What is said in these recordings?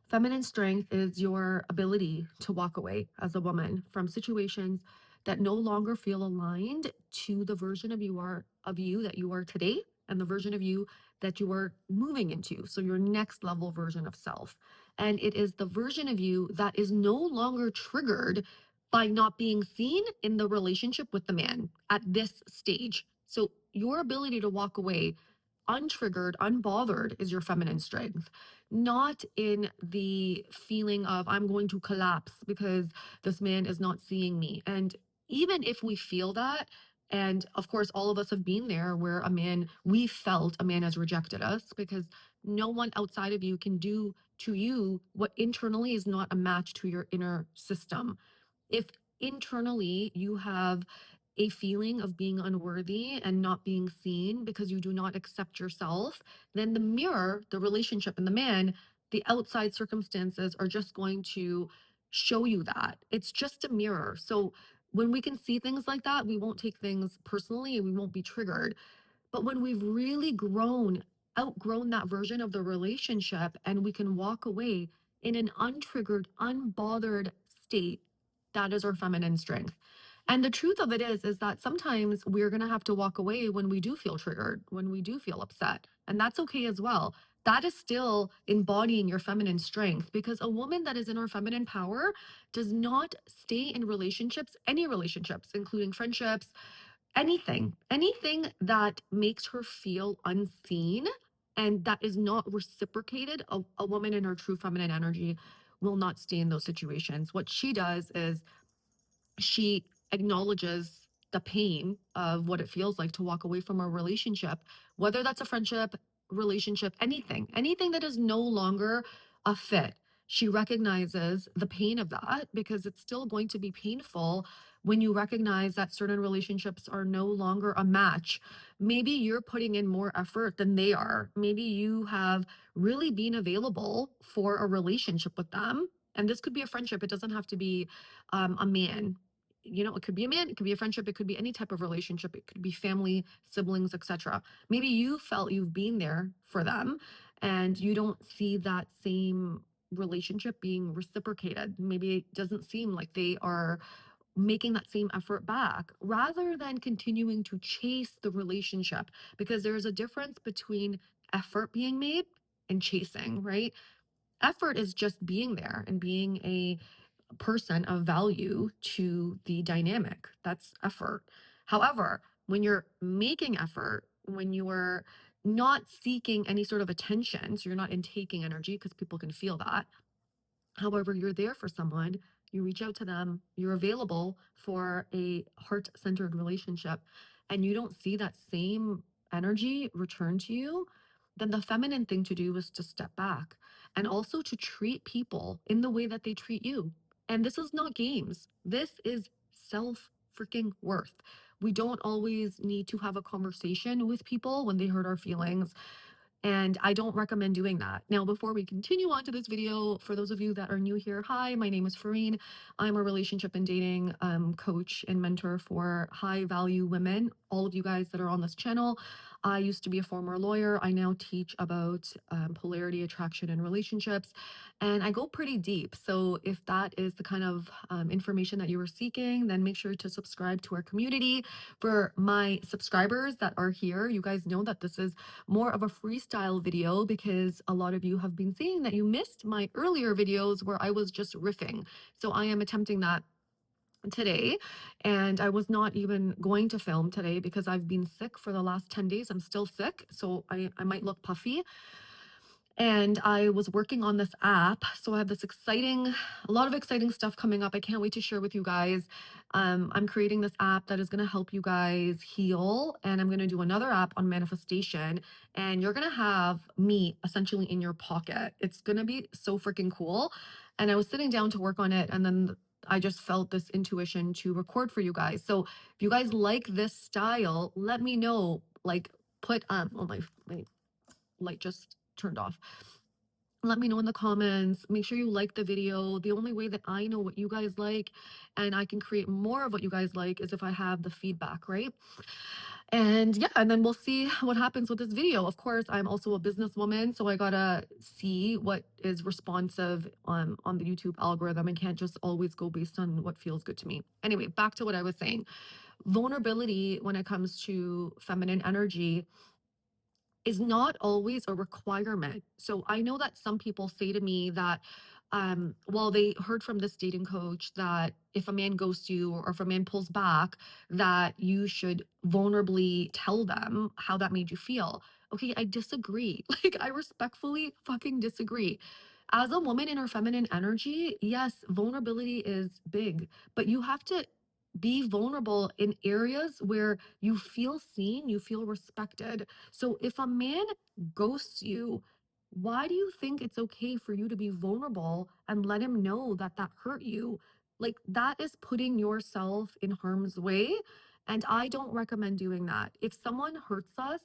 Feminine strength is your ability to walk away as a woman from situations that no longer feel aligned to the version of you that you are today and the version of you that you are moving into. So your next level version of self. And it is the version of you that is no longer triggered by not being seen in the relationship with the man at this stage. So your ability to walk away untriggered, unbothered is your feminine strength, not in the feeling of I'm going to collapse because this man is not seeing me. And even if we feel that, and of course, all of us have been there where we felt a man has rejected us because no one outside of you can do to you what internally is not a match to your inner system. If internally you have a feeling of being unworthy and not being seen because you do not accept yourself, then the mirror, the relationship, and the man, the outside circumstances are just going to show you that. It's just a mirror. So when we can see things like that, we won't take things personally and we won't be triggered. But when we've really outgrown that version of the relationship and we can walk away in an untriggered, unbothered state, that is our feminine strength. And the truth of it is that sometimes we're going to have to walk away when we do feel triggered, when we do feel upset. And that's okay as well. That is still embodying your feminine strength because a woman that is in her feminine power does not stay in relationships, any relationships, including friendships, anything that makes her feel unseen and that is not reciprocated. A woman in her true feminine energy will not stay in those situations. What she does is she acknowledges the pain of what it feels like to walk away from a relationship, whether that's a friendship, relationship, anything that is no longer a fit. She recognizes the pain of that because it's still going to be painful when you recognize that certain relationships are no longer a match. Maybe you're putting in more effort than they are. Maybe you have really been available for a relationship with them. And this could be a friendship. It doesn't have to be a man. It could be a man, it could be a friendship, it could be any type of relationship, it could be family, siblings, etc. Maybe you felt you've been there for them and you don't see that same relationship being reciprocated. Maybe it doesn't seem like they are making that same effort back rather than continuing to chase the relationship, because there's a difference between effort being made and chasing, right? Effort is just being there and being a person of value to the dynamic. That's effort. However, when you're making effort, when you are not seeking any sort of attention, so you're not intaking energy because people can feel that. However, you're there for someone, you reach out to them, you're available for a heart centered relationship, and you don't see that same energy return to you, then the feminine thing to do is to step back and also to treat people in the way that they treat you. And this is not games, this is self freaking worth. We don't always need to have a conversation with people when they hurt our feelings. And I don't recommend doing that. Now, before we continue on to this video, for those of you that are new here, hi, my name is Fareen. I'm a relationship and dating coach and mentor for high value women. All of you guys that are on this channel, I used to be a former lawyer. I now teach about polarity, attraction, and relationships. And I go pretty deep. So if that is the kind of information that you were seeking, then make sure to subscribe to our community. For my subscribers that are here, you guys know that this is more of a freestyle video because a lot of you have been saying that you missed my earlier videos where I was just riffing. So I am attempting that today, and I was not even going to film today because I've been sick for the last 10 days. I'm still sick, so I might look puffy. And I was working on this app. So I have a lot of exciting stuff coming up. I can't wait to share with you guys. I'm creating this app that is going to help you guys heal. And I'm going to do another app on manifestation. And you're going to have me essentially in your pocket. It's going to be so freaking cool. And I was sitting down to work on it. And then I just felt this intuition to record for you guys. So if you guys like this style, let me know. Like, my light just turned off. Let me know in the comments. Make sure you like the video. The only way that I know what you guys like and I can create more of what you guys like is if I have the feedback, right? And yeah, and then we'll see what happens with this video. Of course, I'm also a businesswoman, so I gotta see what is responsive on the YouTube algorithm and can't just always go based on what feels good to me. Anyway, back to what I was saying. Vulnerability when it comes to feminine energy is not always a requirement. So I know that some people say to me that, well, they heard from this dating coach that if a man ghosts you or if a man pulls back, that you should vulnerably tell them how that made you feel. Okay, I disagree. Like, I respectfully fucking disagree. As a woman in her feminine energy, yes, vulnerability is big, but you have to be vulnerable in areas where you feel seen, you feel respected. So if a man ghosts you, why do you think it's okay for you to be vulnerable and let him know that that hurt you? Like, that is putting yourself in harm's way. And I don't recommend doing that. If someone hurts us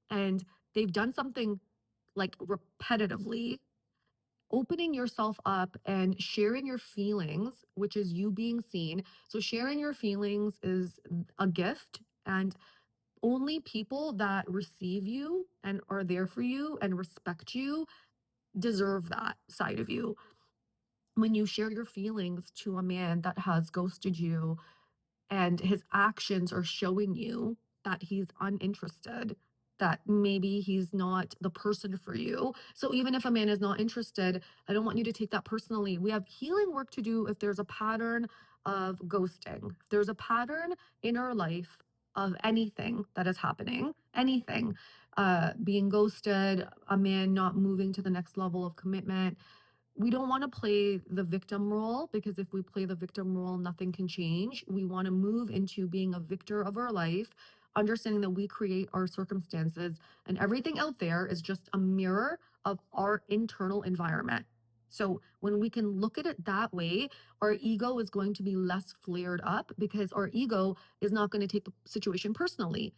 and they've done something like repetitively, opening yourself up and sharing your feelings, which is you being seen. So, sharing your feelings is a gift. And only people that receive you and are there for you and respect you deserve that side of you. When you share your feelings to a man that has ghosted you and his actions are showing you that he's uninterested, that maybe he's not the person for you. So even if a man is not interested, I don't want you to take that personally. We have healing work to do if there's a pattern of ghosting. If there's a pattern in our life of anything that is happening, anything, being ghosted, a man not moving to the next level of commitment, we don't want to play the victim role, because if we play the victim role, nothing can change. We want to move into being a victor of our life, understanding that we create our circumstances and everything out there is just a mirror of our internal environment. So when we can look at it that way, our ego is going to be less flared up because our ego is not going to take the situation personally.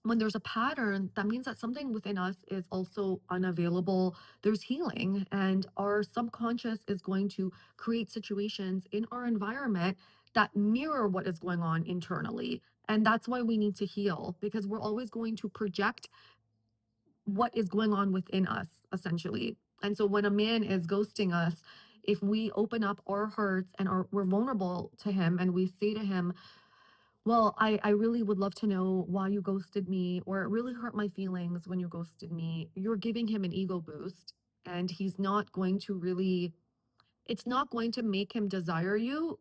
When there's a pattern, that means that something within us is also unavailable. There's healing, and our subconscious is going to create situations in our environment that mirror what is going on internally. And that's why we need to heal, because we're always going to project what is going on within us, essentially. And so when a man is ghosting us, if we open up our hearts and we're vulnerable to him and we say to him, well, I really would love to know why you ghosted me, or it really hurt my feelings when you ghosted me. You're giving him an ego boost, and he's not going to really, it's not going to make him desire you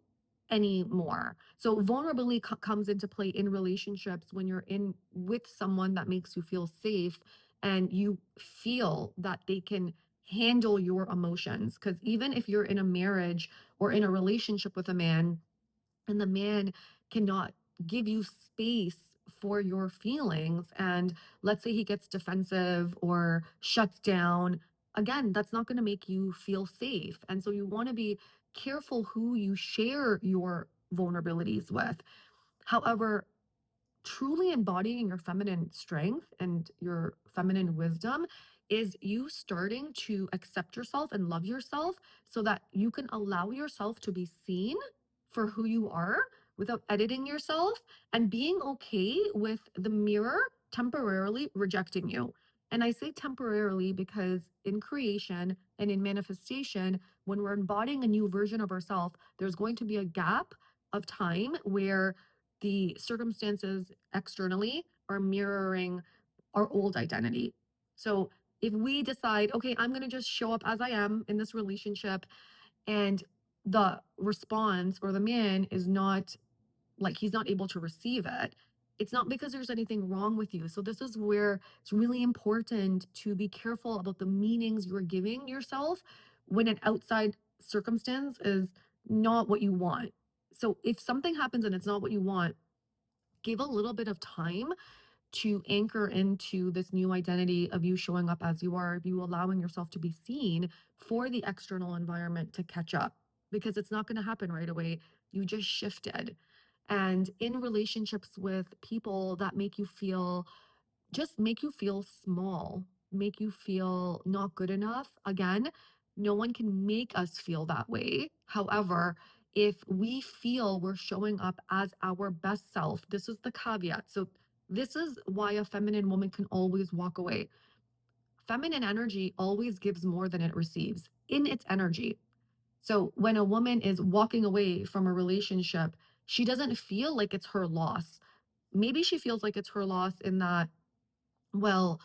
anymore. So vulnerability comes into play in relationships when you're in with someone that makes you feel safe and you feel that they can handle your emotions. Because even if you're in a marriage or in a relationship with a man, and the man cannot give you space for your feelings, and let's say he gets defensive or shuts down, again, that's not going to make you feel safe. And so you want to be careful who you share your vulnerabilities with. However, truly embodying your feminine strength and your feminine wisdom is you starting to accept yourself and love yourself so that you can allow yourself to be seen for who you are without editing yourself, and being okay with the mirror temporarily rejecting you. And I say temporarily because in creation and in manifestation, when we're embodying a new version of ourselves, there's going to be a gap of time where the circumstances externally are mirroring our old identity. So if we decide, okay, I'm going to just show up as I am in this relationship, and the response or the man is not, like, he's not able to receive it, it's not because there's anything wrong with you. So this is where it's really important to be careful about the meanings you're giving yourself when an outside circumstance is not what you want. So if something happens and it's not what you want, give a little bit of time to anchor into this new identity of you showing up as you are, of you allowing yourself to be seen, for the external environment to catch up, because it's not going to happen right away. You just shifted. And in relationships with people that make you feel, just make you feel small, make you feel not good enough. Again, no one can make us feel that way. However, if we feel we're showing up as our best self, this is the caveat. So This is why a feminine woman can always walk away. Feminine energy always gives more than it receives in its energy. So when a woman is walking away from a relationship, she doesn't feel like it's her loss. Maybe she feels like it's her loss in that, well,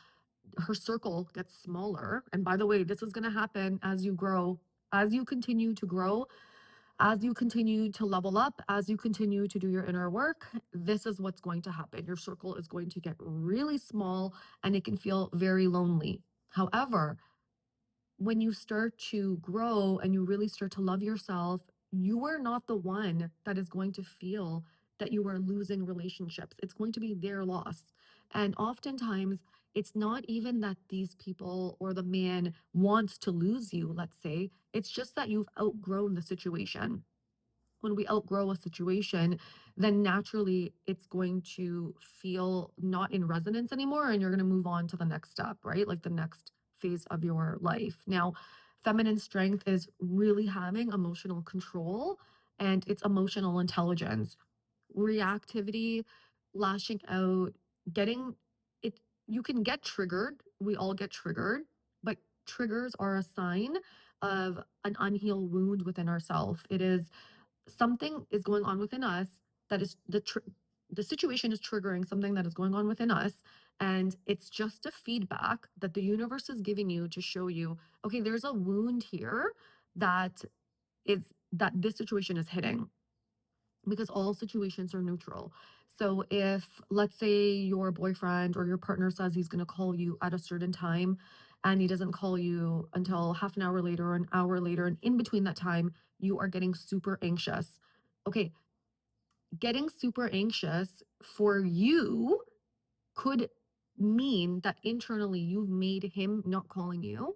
her circle gets smaller. And by the way, this is going to happen as you grow, as you continue to grow, as you continue to level up, as you continue to do your inner work. This is what's going to happen. Your circle is going to get really small and it can feel very lonely. However, when you start to grow and you really start to love yourself, you are not the one that is going to feel that you are losing relationships. It's going to be their loss. And oftentimes, it's not even that these people or the man wants to lose you, let's say, it's just that you've outgrown the situation. When we outgrow a situation, then naturally it's going to feel not in resonance anymore, and you're going to move on to the next step, right? Like the next phase of your life. Now, feminine strength is really having emotional control and it's emotional intelligence. Reactivity, lashing out, getting it, you can get triggered. We all get triggered, but triggers are a sign of an unhealed wound within ourselves. It is something is going on within us that is the situation is triggering something that is going on within us, and it's just a feedback that the universe is giving you to show you, okay, there's a wound here that is that this situation is hitting, because all situations are neutral. So if, let's say, your boyfriend or your partner says he's going to call you at a certain time and he doesn't call you until half an hour later or an hour later, and in between that time, you are getting super anxious. Okay, getting super anxious for you could mean that internally you've made him not calling you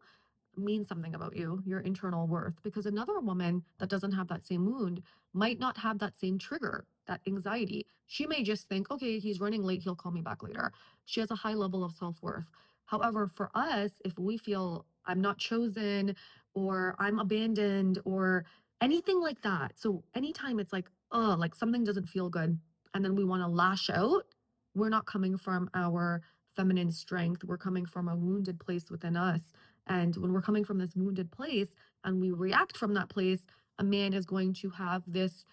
mean something about you, your internal worth, because another woman that doesn't have that same wound might not have that same trigger, that anxiety. She may just think, okay, he's running late, he'll call me back later. She has a high level of self worth. However, for us, if we feel I'm not chosen or I'm abandoned or anything like that, so anytime it's like, oh, like something doesn't feel good, and then we want to lash out, we're not coming from our feminine strength. We're coming from a wounded place within us, and when we're coming from this wounded place and we react from that place, a man is going to have this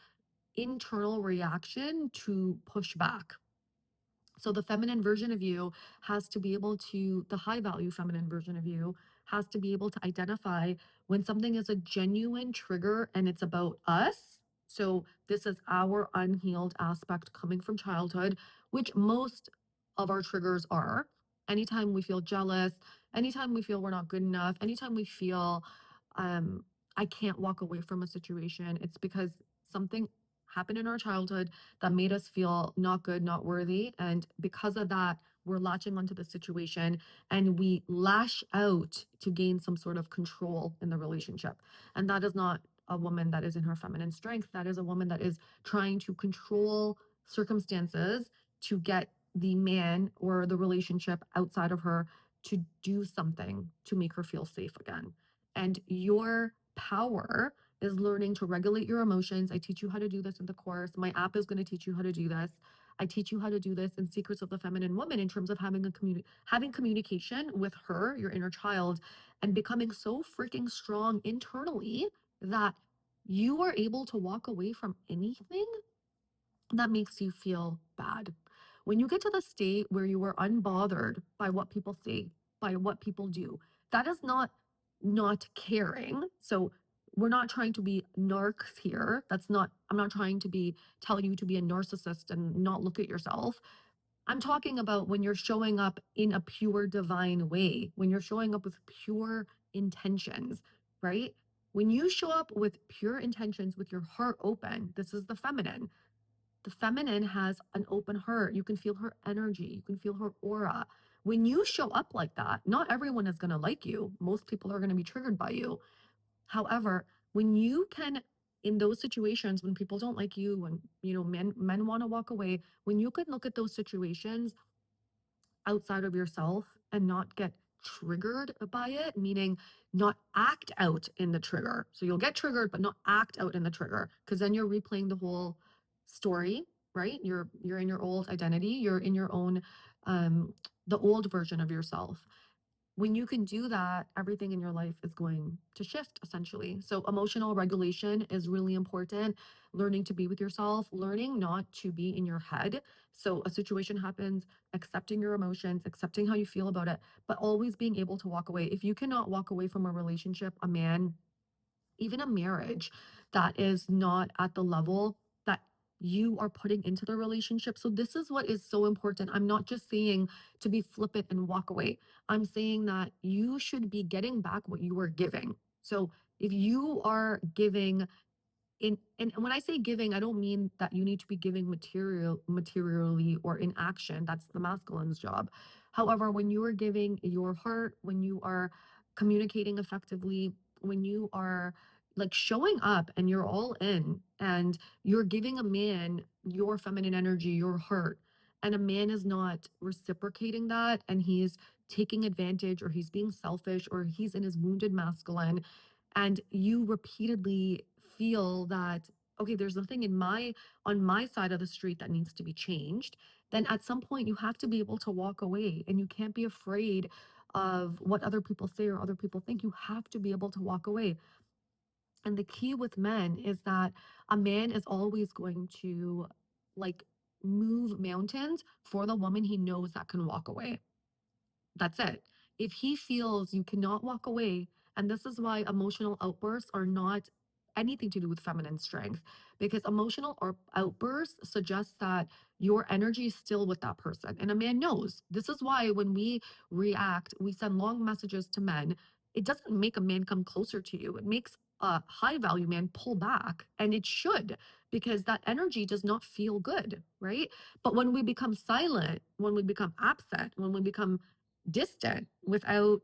internal reaction to push back. So the feminine version of you has to be able to, the high value feminine version of you has to be able to identify when something is a genuine trigger and it's about us. So this is our unhealed aspect coming from childhood, which most of our triggers are. Anytime we feel jealous, anytime we feel we're not good enough, anytime we feel um, I can't walk away from a situation, it's because something happened in our childhood that made us feel not good, not worthy. And because of that, we're latching onto the situation and we lash out to gain some sort of control in the relationship. And that is not a woman that is in her feminine strength. That is a woman that is trying to control circumstances to get the man or the relationship outside of her to do something to make her feel safe again. And your power is learning to regulate your emotions. I teach you how to do this in the course. My app is going to teach you how to do this. I teach you how to do this in Secrets of the Feminine Woman in terms of having communication with her, your inner child, and becoming so freaking strong internally that you are able to walk away from anything that makes you feel bad. When you get to the state where you are unbothered by what people say, by what people do, that is not caring. So we're not trying to be narcs here. That's not, I'm not trying to be tell you to be a narcissist and not look at yourself. I'm talking about when you're showing up in a pure divine way, when you're showing up with pure intentions, right? When you show up with pure intentions, with your heart open, this is the feminine. The feminine has an open heart. You can feel her energy. You can feel her aura. When you show up like that, not everyone is going to like you. Most people are going to be triggered by you. However, when you can, in those situations when people don't like you, when men want to walk away, when you can look at those situations outside of yourself and not get triggered by it, meaning not act out in the trigger. So you'll get triggered, but not act out in the trigger, because then you're replaying the whole story right? You're in your old identity, you're in your own um the old version of yourself. When you can do that, everything in your life is going to shift essentially. So, emotional regulation is really important. Learning to be with yourself, learning not to be in your head. So, a situation happens, accepting your emotions, accepting how you feel about it, but always being able to walk away. If you cannot walk away from a relationship, a man, even a marriage that is not at the level that you are putting into the relationship. So, this is what is so important. I'm not just saying to be flippant and walk away. I'm saying that you should be getting back what you were giving. So, if you are giving in, and when I say giving, I don't mean that you need to be giving materially or in action. That's the masculine's job. However, when you are giving your heart, when you are communicating effectively, when you are like showing up and you're all in and you're giving a man your feminine energy, your heart, and a man is not reciprocating that and he's taking advantage or he's being selfish or he's in his wounded masculine, and you repeatedly feel that, okay, there's nothing in my on my side of the street that needs to be changed, then at some point you have to be able to walk away and you can't be afraid of what other people say or other people think. You have to be able to walk away. And the key with men is that a man is always going to like move mountains for the woman he knows that can walk away. That's it. If he feels you cannot walk away, and this is why emotional outbursts are not anything to do with feminine strength, because emotional or outbursts suggest that your energy is still with that person. And a man knows. This is why when we react, we send long messages to men. It doesn't make a man come closer to you. It makes a high value man pull back. And it should, because that energy does not feel good, right? But when we become silent, when we become absent, when we become distant without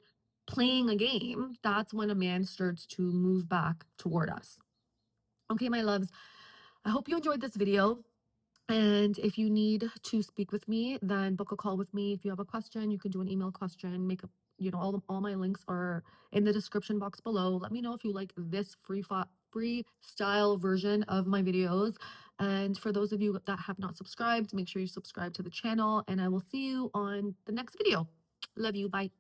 playing a game, that's when a man starts to move back toward us. Okay, my loves, I hope you enjoyed this video. And if you need to speak with me, then book a call with me. If you have a question, you can do an email question, make a, all my links are in the description box below. Let me know if you like this freestyle version of my videos. And for those of you that have not subscribed, make sure you subscribe to the channel and I will see you on the next video. Love you. Bye.